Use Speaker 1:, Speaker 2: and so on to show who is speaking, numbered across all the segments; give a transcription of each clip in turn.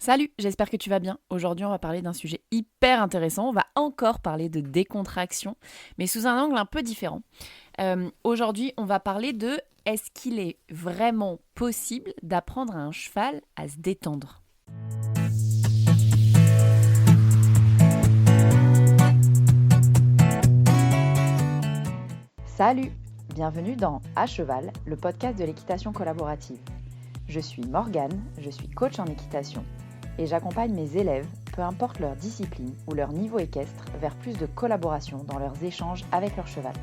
Speaker 1: Salut, j'espère que tu vas bien. Aujourd'hui, on va parler d'un sujet hyper intéressant. On va encore parler de décontraction, mais sous un angle un peu différent. Aujourd'hui, on va parler de est-ce qu'il est vraiment possible d'apprendre à un cheval à se détendre.
Speaker 2: Salut, bienvenue dans À Cheval, le podcast de l'équitation collaborative. Je suis Morgane, je suis coach en équitation et j'accompagne mes élèves, peu importe leur discipline ou leur niveau équestre, vers plus de collaboration dans leurs échanges avec leur cheval.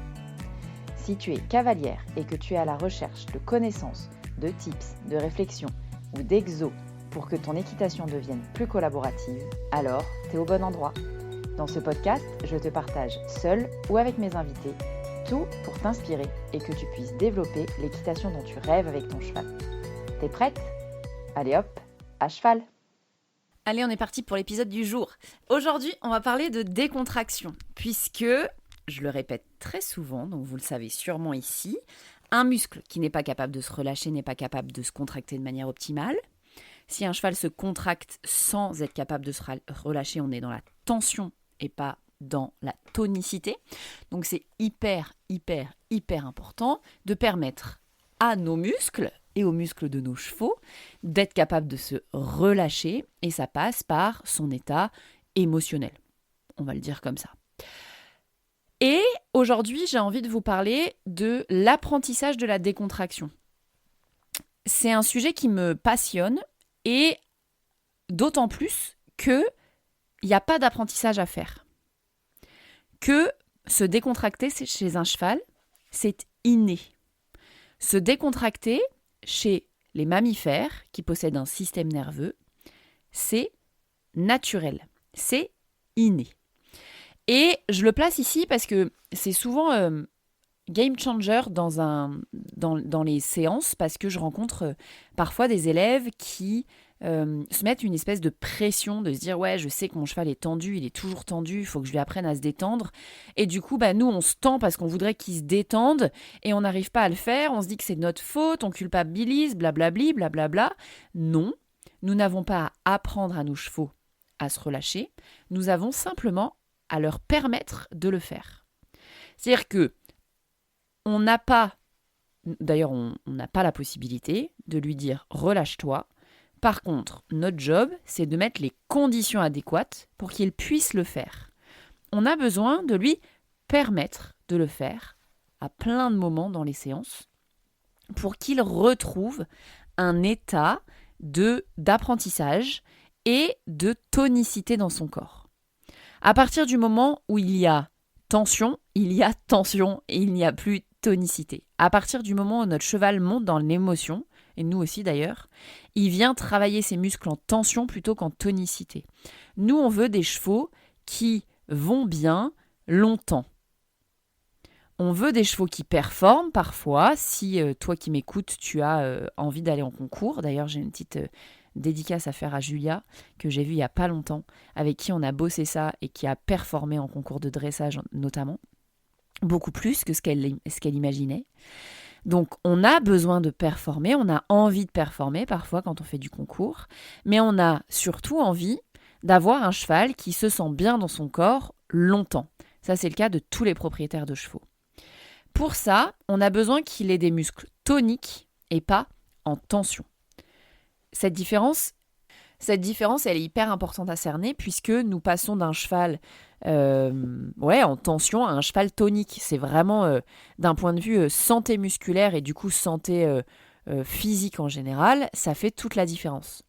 Speaker 2: Si tu es cavalière et que tu es à la recherche de connaissances, de tips, de réflexions ou d'exos pour que ton équitation devienne plus collaborative, alors t'es au bon endroit. Dans ce podcast, je te partage seule ou avec mes invités tout pour t'inspirer et que tu puisses développer l'équitation dont tu rêves avec ton cheval. T'es prête ? Allez hop, à cheval !
Speaker 1: Allez, on est parti pour l'épisode du jour. Aujourd'hui, on va parler de décontraction, puisque, je le répète très souvent, donc vous le savez sûrement ici, un muscle qui n'est pas capable de se relâcher n'est pas capable de se contracter de manière optimale. Si un cheval se contracte sans être capable de se relâcher, on est dans la tension et pas dans la tonicité. Donc c'est hyper important de permettre à nos muscles et aux muscles de nos chevaux d'être capables de se relâcher, et ça passe par son état émotionnel. On va le dire comme ça. Et aujourd'hui, j'ai envie de vous parler de l'apprentissage de la décontraction. C'est un sujet qui me passionne, et d'autant plus qu'il n'y a pas d'apprentissage à faire. Que se décontracter chez un cheval, c'est inné. Se décontracter chez les mammifères qui possèdent un système nerveux, c'est naturel, c'est inné. Et je le place ici parce que c'est souvent game changer dans les séances, parce que je rencontre parfois des élèves qui se mettent une espèce de pression de se dire ouais, je sais que mon cheval est tendu, il est toujours tendu, il faut que je lui apprenne à se détendre, et du coup nous on se tend parce qu'on voudrait qu'il se détende et on n'arrive pas à le faire, on se dit que c'est de notre faute, on culpabilise, blablabli, blablabla. Non, nous n'avons pas à apprendre à nos chevaux à se relâcher, nous avons simplement à leur permettre de le faire. C'est-à-dire que on n'a pas la possibilité de lui dire relâche-toi. Par contre, notre job, c'est de mettre les conditions adéquates pour qu'il puisse le faire. On a besoin de lui permettre de le faire à plein de moments dans les séances pour qu'il retrouve un état d'apprentissage et de tonicité dans son corps. À partir du moment où il y a tension et il n'y a plus tonicité. À partir du moment où notre cheval monte dans l'émotion, et nous aussi d'ailleurs, il vient travailler ses muscles en tension plutôt qu'en tonicité. Nous, on veut des chevaux qui vont bien longtemps. On veut des chevaux qui performent parfois. Si toi qui m'écoutes, tu as envie d'aller en concours, d'ailleurs j'ai une petite dédicace à faire à Julia, que j'ai vue il n'y a pas longtemps, avec qui on a bossé ça et qui a performé en concours de dressage notamment, beaucoup plus que ce qu'elle imaginait. Donc on a besoin de performer, on a envie de performer parfois quand on fait du concours, mais on a surtout envie d'avoir un cheval qui se sent bien dans son corps longtemps. Ça, c'est le cas de tous les propriétaires de chevaux. Pour ça, on a besoin qu'il ait des muscles toniques et pas en tension. Cette différence, elle est hyper importante à cerner, puisque nous passons d'un cheval en tension à un cheval tonique. C'est vraiment, d'un point de vue santé musculaire et du coup santé physique en général, ça fait toute la différence.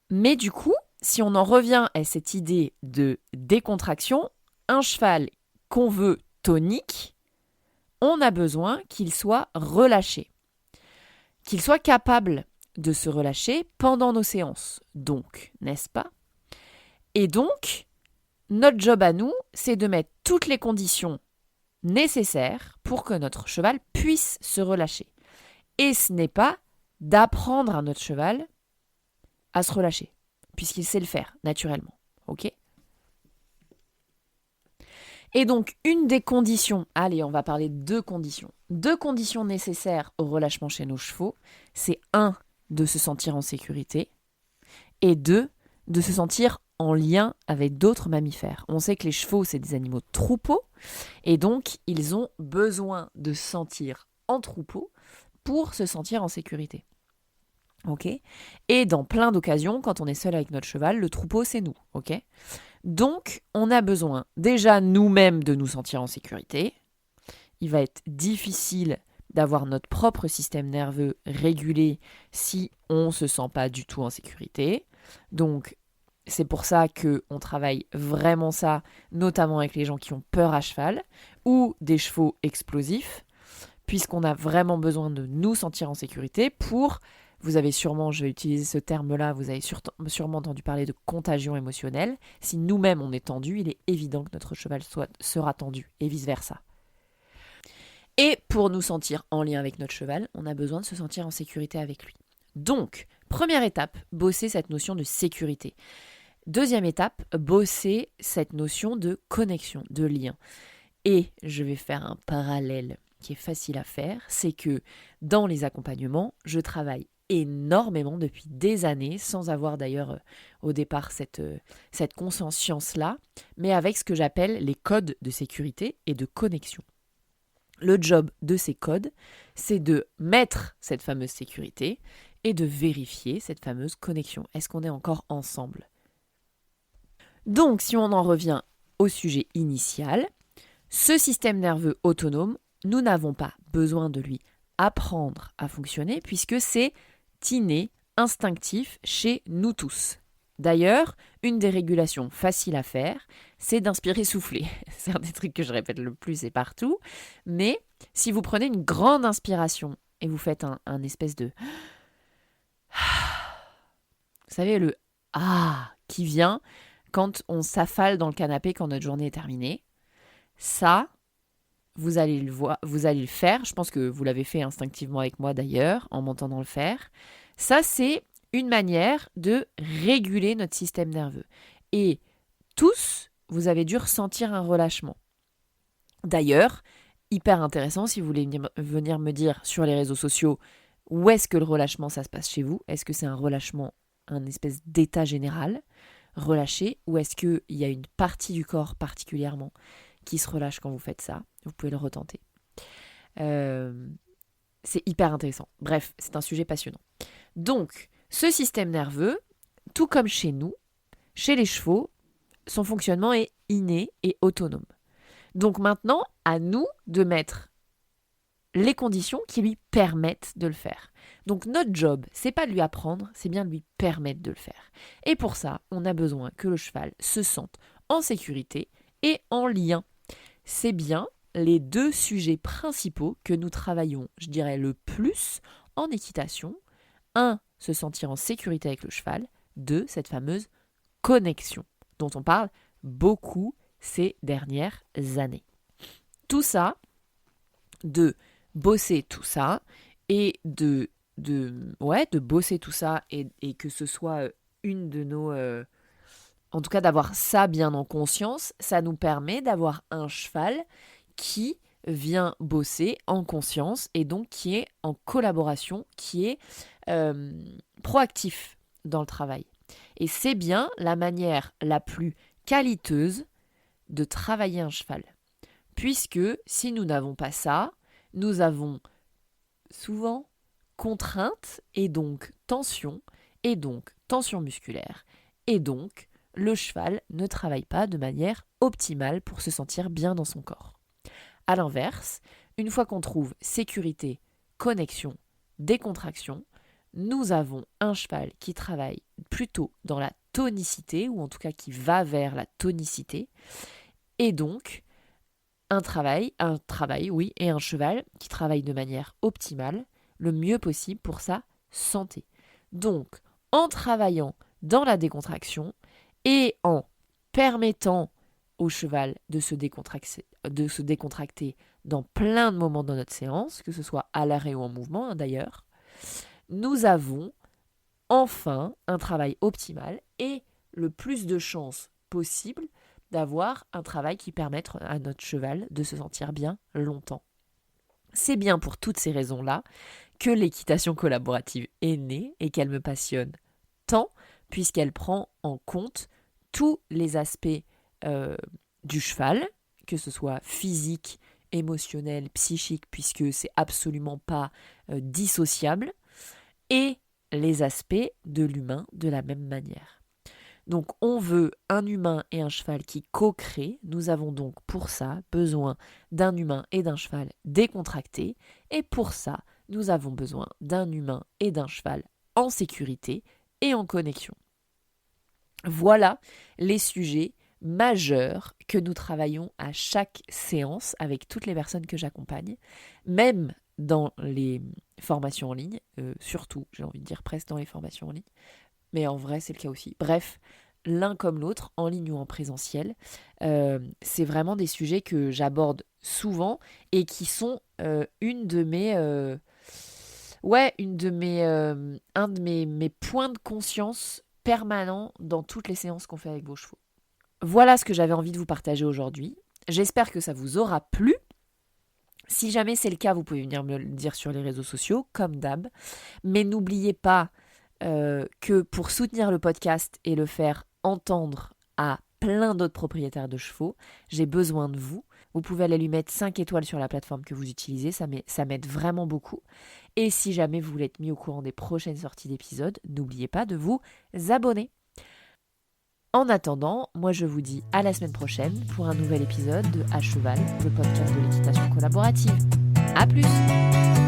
Speaker 1: Mais du coup, si on en revient à cette idée de décontraction, un cheval qu'on veut tonique, on a besoin qu'il soit relâché, qu'il soit capable de se relâcher pendant nos séances. Donc, n'est-ce pas ? Et donc, notre job à nous, c'est de mettre toutes les conditions nécessaires pour que notre cheval puisse se relâcher. Et ce n'est pas d'apprendre à notre cheval à se relâcher, puisqu'il sait le faire naturellement. Ok ? Et donc, une des conditions, allez, on va parler de deux conditions nécessaires au relâchement chez nos chevaux, c'est 1, de se sentir en sécurité, et 2, de se sentir en lien avec d'autres mammifères. On sait que les chevaux, c'est des animaux de troupeau, et donc ils ont besoin de se sentir en troupeau pour se sentir en sécurité. Ok ? Et dans plein d'occasions, quand on est seul avec notre cheval, le troupeau, c'est nous. Ok ? Donc, on a besoin déjà nous-mêmes de nous sentir en sécurité. Il va être difficile d'avoir notre propre système nerveux régulé si on ne se sent pas du tout en sécurité. Donc, c'est pour ça qu'on travaille vraiment ça, notamment avec les gens qui ont peur à cheval ou des chevaux explosifs, puisqu'on a vraiment besoin de nous sentir en sécurité pour, vous avez sûrement, je vais utiliser ce terme-là, vous avez sûrement entendu parler de contagion émotionnelle. Si nous-mêmes on est tendu, il est évident que notre cheval sera tendu et vice-versa. Et pour nous sentir en lien avec notre cheval, on a besoin de se sentir en sécurité avec lui. Donc, première étape, bosser cette notion de sécurité. Deuxième étape, bosser cette notion de connexion, de lien. Et je vais faire un parallèle qui est facile à faire, c'est que dans les accompagnements, je travaille énormément depuis des années, sans avoir d'ailleurs au départ cette conscience-là, mais avec ce que j'appelle les codes de sécurité et de connexion. Le job de ces codes, c'est de mettre cette fameuse sécurité et de vérifier cette fameuse connexion. Est-ce qu'on est encore ensemble ? Donc, si on en revient au sujet initial, ce système nerveux autonome, nous n'avons pas besoin de lui apprendre à fonctionner puisque c'est inné, instinctif chez nous tous. D'ailleurs, une des régulations faciles à faire, c'est d'inspirer souffler. C'est un des trucs que je répète le plus et partout. Mais si vous prenez une grande inspiration et vous faites un espèce de... Vous savez, le « ah » qui vient quand on s'affale dans le canapé quand notre journée est terminée. Ça, vous allez le faire. Je pense que vous l'avez fait instinctivement avec moi d'ailleurs, en m'entendant le faire. Ça, c'est une manière de réguler notre système nerveux. Et tous, vous avez dû ressentir un relâchement. D'ailleurs, hyper intéressant, si vous voulez venir me dire sur les réseaux sociaux où est-ce que le relâchement, ça se passe chez vous. Est-ce que c'est un relâchement, un espèce d'état général relâché, ou est-ce qu'il y a une partie du corps particulièrement qui se relâche quand vous faites ça? Vous pouvez le retenter. C'est hyper intéressant. Bref, c'est un sujet passionnant. Donc, ce système nerveux, tout comme chez nous, chez les chevaux, son fonctionnement est inné et autonome. Donc maintenant, à nous de mettre les conditions qui lui permettent de le faire. Donc notre job, c'est pas de lui apprendre, c'est bien de lui permettre de le faire. Et pour ça, on a besoin que le cheval se sente en sécurité et en lien. C'est bien les deux sujets principaux que nous travaillons, je dirais, le plus en équitation. 1, se sentir en sécurité avec le cheval. 2, cette fameuse connexion dont on parle beaucoup ces dernières années. Tout ça, de bosser tout ça et de bosser tout ça et que ce soit une de nos... en tout cas, d'avoir ça bien en conscience, ça nous permet d'avoir un cheval qui vient bosser en conscience et donc qui est en collaboration, qui est proactif dans le travail. Et c'est bien la manière la plus qualiteuse de travailler un cheval. Puisque si nous n'avons pas ça, nous avons souvent contrainte et donc tension musculaire. Et donc, le cheval ne travaille pas de manière optimale pour se sentir bien dans son corps. A l'inverse, une fois qu'on trouve sécurité, connexion, décontraction, nous avons un cheval qui travaille plutôt dans la tonicité, ou en tout cas qui va vers la tonicité, et donc un travail, et un cheval qui travaille de manière optimale, le mieux possible pour sa santé. Donc, en travaillant dans la décontraction et en permettant au cheval de se décontracter dans plein de moments dans notre séance, que ce soit à l'arrêt ou en mouvement d'ailleurs, nous avons enfin un travail optimal et le plus de chances possible d'avoir un travail qui permette à notre cheval de se sentir bien longtemps. C'est bien pour toutes ces raisons-là que l'équitation collaborative est née et qu'elle me passionne tant, puisqu'elle prend en compte tous les aspects du cheval, que ce soit physique, émotionnel, psychique, puisque c'est absolument pas dissociable, et les aspects de l'humain de la même manière. Donc on veut un humain et un cheval qui co-créent. Nous avons donc pour ça besoin d'un humain et d'un cheval décontractés. Et pour ça, nous avons besoin d'un humain et d'un cheval en sécurité et en connexion. Voilà les sujets majeurs que nous travaillons à chaque séance avec toutes les personnes que j'accompagne, même dans les formations en ligne, surtout, j'ai envie de dire presque dans les formations en ligne, mais en vrai c'est le cas aussi. Bref, l'un comme l'autre, en ligne ou en présentiel, c'est vraiment des sujets que j'aborde souvent et qui sont un de mes points de conscience permanents dans toutes les séances qu'on fait avec vos chevaux. Voilà ce que j'avais envie de vous partager aujourd'hui. J'espère que ça vous aura plu. Si jamais c'est le cas, vous pouvez venir me le dire sur les réseaux sociaux, comme d'hab. Mais n'oubliez pas que pour soutenir le podcast et le faire entendre à plein d'autres propriétaires de chevaux, j'ai besoin de vous. Vous pouvez aller lui mettre 5 étoiles sur la plateforme que vous utilisez, ça m'aide vraiment beaucoup. Et si jamais vous voulez être mis au courant des prochaines sorties d'épisodes, n'oubliez pas de vous abonner. En attendant, moi je vous dis à la semaine prochaine pour un nouvel épisode de À Cheval, le podcast de l'équitation collaborative. À plus!